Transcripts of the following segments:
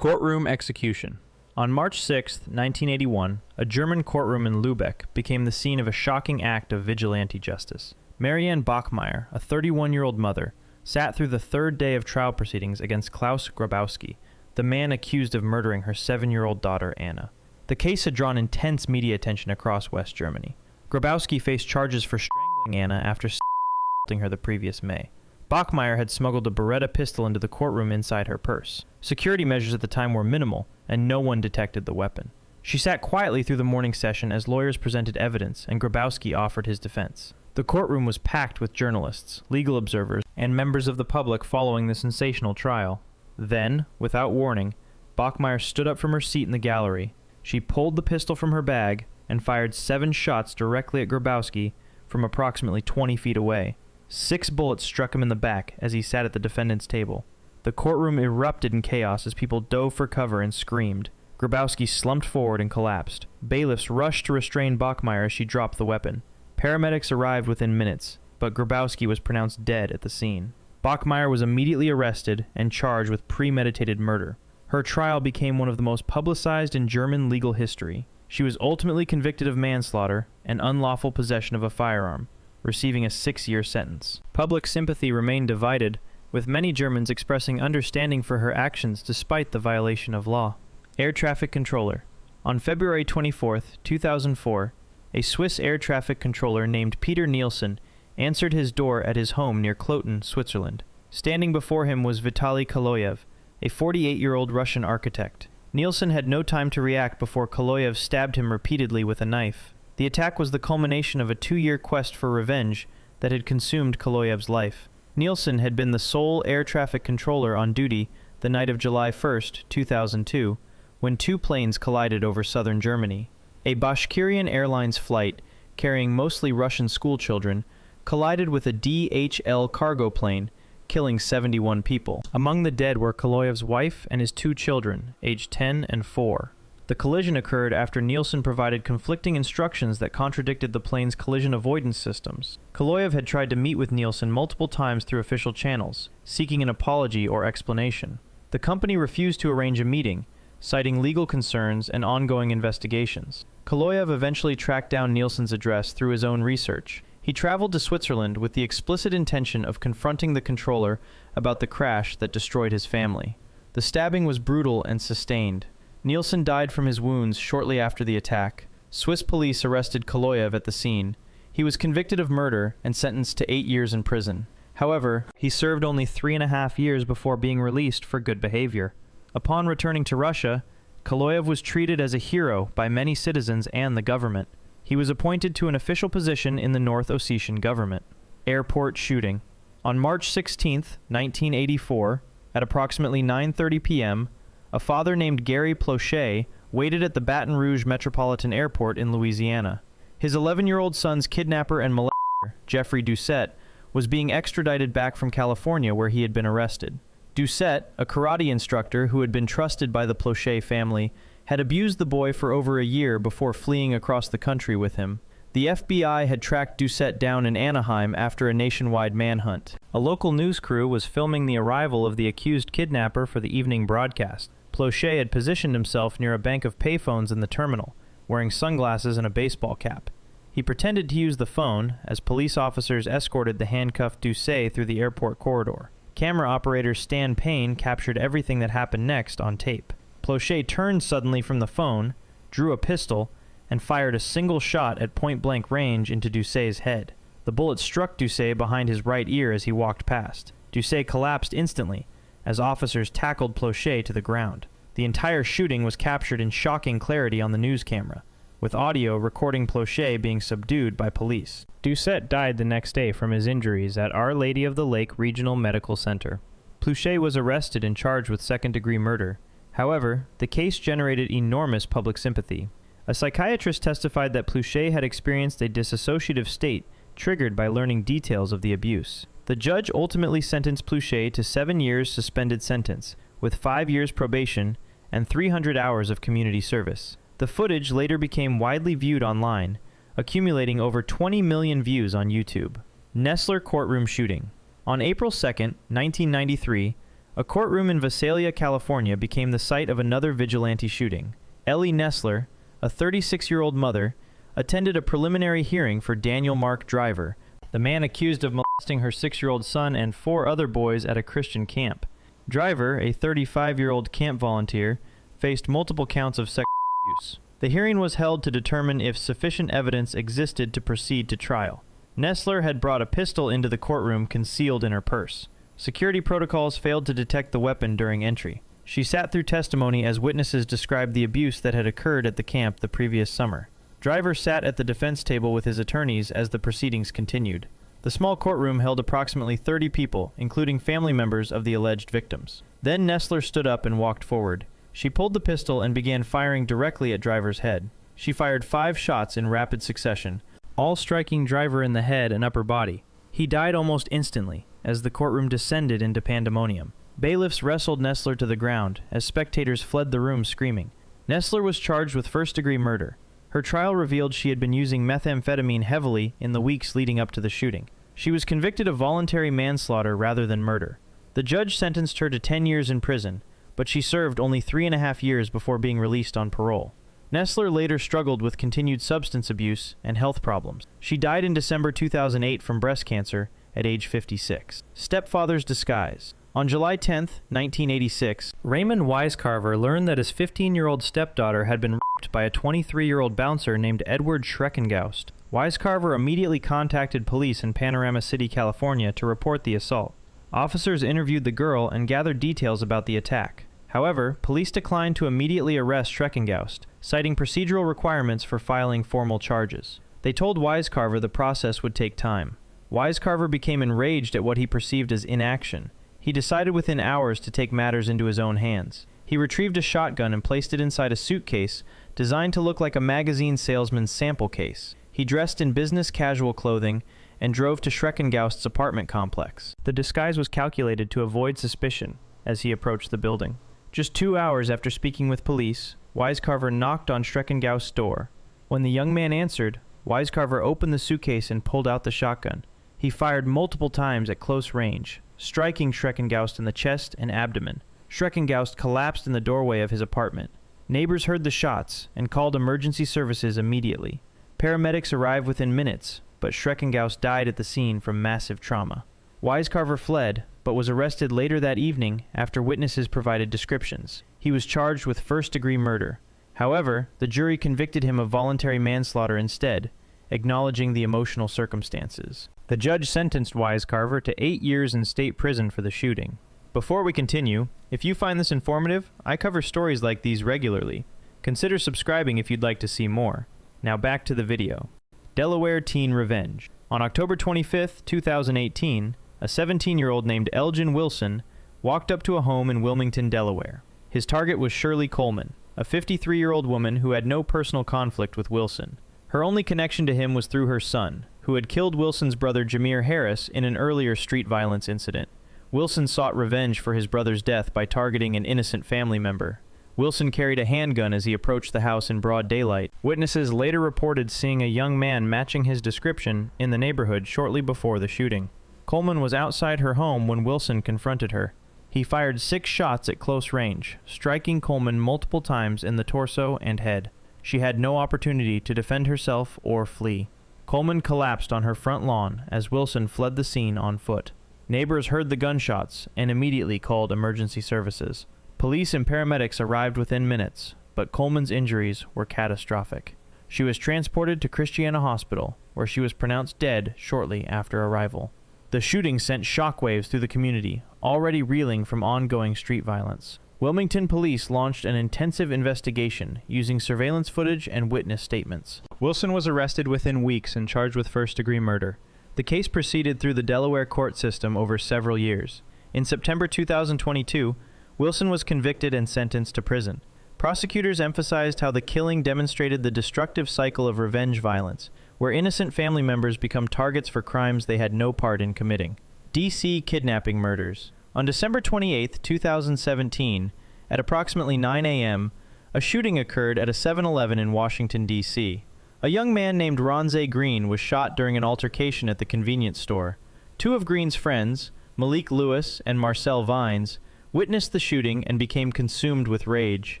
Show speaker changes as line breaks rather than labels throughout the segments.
Courtroom execution. On March 6, 1981, a German courtroom in Lübeck became the scene of a shocking act of vigilante justice. Marianne Bachmeier, a 31-year-old mother, sat through the third day of trial proceedings against Klaus Grabowski, the man accused of murdering her 7-year-old daughter Anna. The case had drawn intense media attention across West Germany. Grabowski faced charges for strangling Anna after assaulting her the previous May. Bachmeier had smuggled a Beretta pistol into the courtroom inside her purse. Security measures at the time were minimal, and no one detected the weapon. She sat quietly through the morning session as lawyers presented evidence and Grabowski offered his defense. The courtroom was packed with journalists, legal observers, and members of the public following the sensational trial. Then, without warning, Bachmeier stood up from her seat in the gallery. She pulled the pistol from her bag and fired 7 shots directly at Grabowski from approximately 20 feet away. 6 bullets struck him in the back as he sat at the defendant's table. The courtroom erupted in chaos as people dove for cover and screamed. Grabowski slumped forward and collapsed. Bailiffs rushed to restrain Bachmeier as she dropped the weapon. Paramedics arrived within minutes, but Grabowski was pronounced dead at the scene. Bachmeier was immediately arrested and charged with premeditated murder. Her trial became one of the most publicized in German legal history. She was ultimately convicted of manslaughter and unlawful possession of a firearm, receiving a 6-year sentence. Public sympathy remained divided, with many Germans expressing understanding for her actions despite the violation of law. Air traffic controller. On February 24, 2004, a Swiss air traffic controller named Peter Nielsen answered his door at his home near Kloten, Switzerland. Standing before him was Vitaly Kaloyev, a 48-year-old Russian architect. Nielsen had no time to react before Kaloyev stabbed him repeatedly with a knife. The attack was the culmination of a 2-year quest for revenge that had consumed Kaloyev's life. Nielsen had been the sole air traffic controller on duty the night of July 1, 2002, when 2 planes collided over southern Germany. A Bashkirian Airlines flight, carrying mostly Russian schoolchildren, collided with a DHL cargo plane, killing 71 people. Among the dead were Kaloyev's wife and his 2 children, aged 10 and 4. The collision occurred after Nielsen provided conflicting instructions that contradicted the plane's collision avoidance systems. Kaloyev had tried to meet with Nielsen multiple times through official channels, seeking an apology or explanation. The company refused to arrange a meeting, citing legal concerns and ongoing investigations. Kaloyev eventually tracked down Nielsen's address through his own research. He traveled to Switzerland with the explicit intention of confronting the controller about the crash that destroyed his family. The stabbing was brutal and sustained. Nielsen died from his wounds shortly after the attack. Swiss police arrested Kaloyev at the scene. He was convicted of murder and sentenced to 8 years in prison. However, he served only 3.5 years before being released for good behavior. Upon returning to Russia, Kaloyev was treated as a hero by many citizens and the government. He was appointed to an official position in the North Ossetian government. Airport shooting. On March 16, 1984, at approximately 9:30 p.m., a father named Gary Plauché waited at the Baton Rouge Metropolitan Airport in Louisiana. His 11-year-old son's kidnapper and molester, Jeffrey Doucette, was being extradited back from California where he had been arrested. Doucette, a karate instructor who had been trusted by the Plauché family, had abused the boy for over a year before fleeing across the country with him. The FBI had tracked Doucette down in Anaheim after a nationwide manhunt. A local news crew was filming the arrival of the accused kidnapper for the evening broadcast. Plauché had positioned himself near a bank of payphones in the terminal, wearing sunglasses and a baseball cap. He pretended to use the phone as police officers escorted the handcuffed Doucette through the airport corridor. Camera operator Stan Payne captured everything that happened next on tape. Plauché turned suddenly from the phone, drew a pistol, and fired a single shot at point-blank range into Doucette's head. The bullet struck Doucette behind his right ear as he walked past. Doucette collapsed instantly, as officers tackled Plauché to the ground. The entire shooting was captured in shocking clarity on the news camera, with audio recording Plauché being subdued by police. Doucette died the next day from his injuries at Our Lady of the Lake Regional Medical Center. Plauché was arrested and charged with second-degree murder. However, the case generated enormous public sympathy. A psychiatrist testified that Plauché had experienced a dissociative state triggered by learning details of the abuse. The judge ultimately sentenced Plauché to 7 years suspended sentence, with 5 years probation and 300 hours of community service. The footage later became widely viewed online, accumulating over 20 million views on YouTube. Nesler courtroom shooting. On April 2, 1993, A courtroom in Visalia, California became the site of another vigilante shooting. Ellie Nesler, a 36-year-old mother, attended a preliminary hearing for Daniel Mark Driver, the man accused of molesting her 6-year-old son and 4 other boys at a Christian camp. Driver, a 35-year-old camp volunteer, faced multiple counts of sexual abuse. The hearing was held to determine if sufficient evidence existed to proceed to trial. Nesler had brought a pistol into the courtroom concealed in her purse. Security protocols failed to detect the weapon during entry. She sat through testimony as witnesses described the abuse that had occurred at the camp the previous summer. Driver sat at the defense table with his attorneys as the proceedings continued. The small courtroom held approximately 30 people, including family members of the alleged victims. Then Nesler stood up and walked forward. She pulled the pistol and began firing directly at Driver's head. She fired 5 shots in rapid succession, all striking Driver in the head and upper body. He died almost instantly, as the courtroom descended into pandemonium. Bailiffs wrestled Nesler to the ground, as spectators fled the room screaming. Nesler was charged with first-degree murder. Her trial revealed she had been using methamphetamine heavily in the weeks leading up to the shooting. She was convicted of voluntary manslaughter rather than murder. The judge sentenced her to 10 years in prison, but she served only 3.5 years before being released on parole. Nesler later struggled with continued substance abuse and health problems. She died in December 2008 from breast cancer at age 56. Stepfather's disguise. On July 10, 1986, Raymond Wisecarver learned that his 15-year-old stepdaughter had been raped by a 23-year-old bouncer named Edward Schreckengaust. Wisecarver immediately contacted police in Panorama City, California to report the assault. Officers interviewed the girl and gathered details about the attack. However, police declined to immediately arrest Schreckengaust, citing procedural requirements for filing formal charges. They told Wisecarver the process would take time. Wisecarver became enraged at what he perceived as inaction. He decided within hours to take matters into his own hands. He retrieved a shotgun and placed it inside a suitcase designed to look like a magazine salesman's sample case. He dressed in business casual clothing and drove to Schreckengaust's apartment complex. The disguise was calculated to avoid suspicion as he approached the building. Just 2 hours after speaking with police, Wisecarver knocked on Schreckengaust's door. When the young man answered, Wisecarver opened the suitcase and pulled out the shotgun. He fired multiple times at close range, striking Schreckengaust in the chest and abdomen. Schreckengaust collapsed in the doorway of his apartment. Neighbors heard the shots and called emergency services immediately. Paramedics arrived within minutes, but Schreckengaust died at the scene from massive trauma. Wisecarver fled, but was arrested later that evening after witnesses provided descriptions. He was charged with first-degree murder. However, the jury convicted him of voluntary manslaughter instead, acknowledging the emotional circumstances. The judge sentenced Wisecarver to 8 years in state prison for the shooting. Before we continue, if you find this informative, I cover stories like these regularly. Consider subscribing if you'd like to see more. Now back to the video. Delaware teen revenge. On October 25, 2018, a 17-year-old named Elgin Wilson walked up to a home in Wilmington, Delaware. His target was Shirley Coleman, a 53-year-old woman who had no personal conflict with Wilson. Her only connection to him was through her son, who had killed Wilson's brother Jameer Harris in an earlier street violence incident. Wilson sought revenge for his brother's death by targeting an innocent family member. Wilson carried a handgun as he approached the house in broad daylight. Witnesses later reported seeing a young man matching his description in the neighborhood shortly before the shooting. Coleman was outside her home when Wilson confronted her. He fired 6 shots at close range, striking Coleman multiple times in the torso and head. She had no opportunity to defend herself or flee. Coleman collapsed on her front lawn as Wilson fled the scene on foot. Neighbors heard the gunshots and immediately called emergency services. Police and paramedics arrived within minutes, but Coleman's injuries were catastrophic. She was transported to Christiana Hospital, where she was pronounced dead shortly after arrival. The shooting sent shockwaves through the community, already reeling from ongoing street violence. Wilmington police launched an intensive investigation using surveillance footage and witness statements. Wilson was arrested within weeks and charged with first-degree murder. The case proceeded through the Delaware court system over several years. In September 2022, Wilson was convicted and sentenced to prison. Prosecutors emphasized how the killing demonstrated the destructive cycle of revenge violence, where innocent family members become targets for crimes they had no part in committing. D.C. kidnapping murders. On December 28, 2017, at approximately 9 a.m., a shooting occurred at a 7-Eleven in Washington, D.C. A young man named Ronze Green was shot during an altercation at the convenience store. 2 of Green's friends, Malik Lewis and Marcel Vines, witnessed the shooting and became consumed with rage.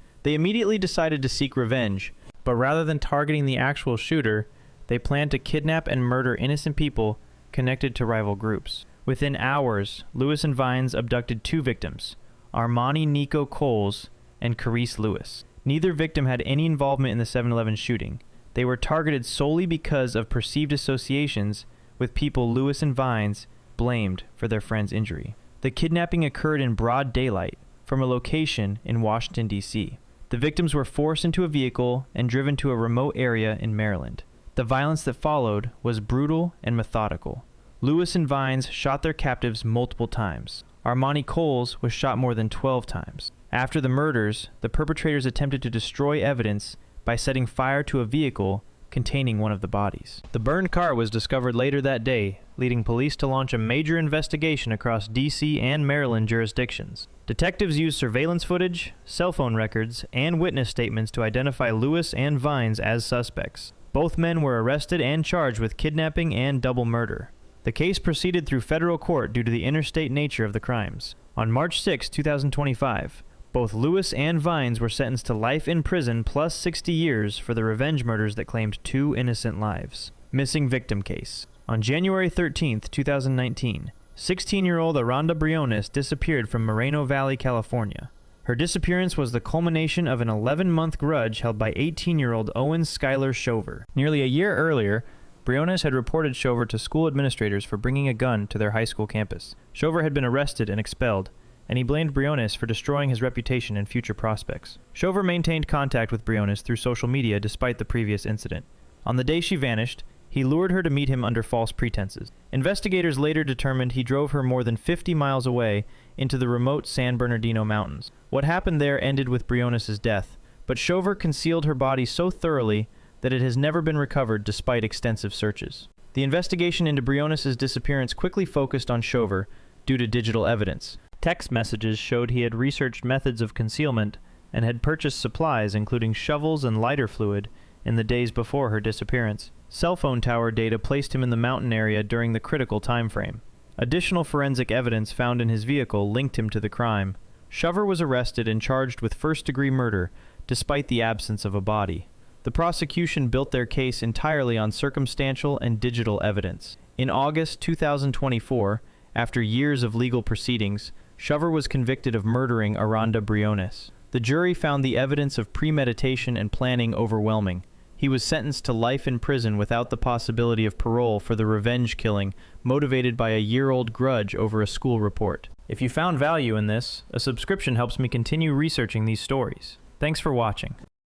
They immediately decided to seek revenge, but rather than targeting the actual shooter, they planned to kidnap and murder innocent people connected to rival groups. Within hours, Lewis and Vines abducted 2 victims, Armani Nico Coles and Carice Lewis. Neither victim had any involvement in the 7-Eleven shooting. They were targeted solely because of perceived associations with people Lewis and Vines blamed for their friend's injury. The kidnapping occurred in broad daylight from a location in Washington, D.C. The victims were forced into a vehicle and driven to a remote area in Maryland. The violence that followed was brutal and methodical. Lewis and Vines shot their captives multiple times. Armani Coles was shot more than 12 times. After the murders, the perpetrators attempted to destroy evidence by setting fire to a vehicle containing one of the bodies. The burned car was discovered later that day, leading police to launch a major investigation across D.C. and Maryland jurisdictions. Detectives used surveillance footage, cell phone records, and witness statements to identify Lewis and Vines as suspects. Both men were arrested and charged with kidnapping and double murder. The case proceeded through federal court due to the interstate nature of the crimes. On March 6, 2025, both Lewis and Vines were sentenced to life in prison plus 60 years for the revenge murders that claimed 2 innocent lives. Missing victim case. On January 13, 2019, 16-year-old Aranda Briones disappeared from Moreno Valley, California. Her disappearance was the culmination of an 11-month grudge held by 18-year-old Owen Skylar Shover. Nearly a year earlier, Briones had reported Shover to school administrators for bringing a gun to their high school campus. Shover had been arrested and expelled, and he blamed Briones for destroying his reputation and future prospects. Shover maintained contact with Briones through social media despite the previous incident. On the day she vanished, he lured her to meet him under false pretenses. Investigators later determined he drove her more than 50 miles away into the remote San Bernardino Mountains. What happened there ended with Briones' death, but Shover concealed her body so thoroughly that it has never been recovered despite extensive searches. The investigation into Briones' disappearance quickly focused on Shover due to digital evidence. Text messages showed he had researched methods of concealment and had purchased supplies including shovels and lighter fluid in the days before her disappearance. Cell phone tower data placed him in the mountain area during the critical time frame. Additional forensic evidence found in his vehicle linked him to the crime. Shover was arrested and charged with first-degree murder despite the absence of a body. The prosecution built their case entirely on circumstantial and digital evidence. In August 2024, after years of legal proceedings, Shover was convicted of murdering Aranda Briones. The jury found the evidence of premeditation and planning overwhelming. He was sentenced to life in prison without the possibility of parole for the revenge killing motivated by a year-old grudge over a school report. If you found value in this, a subscription helps me continue researching these stories. Thanks for watching.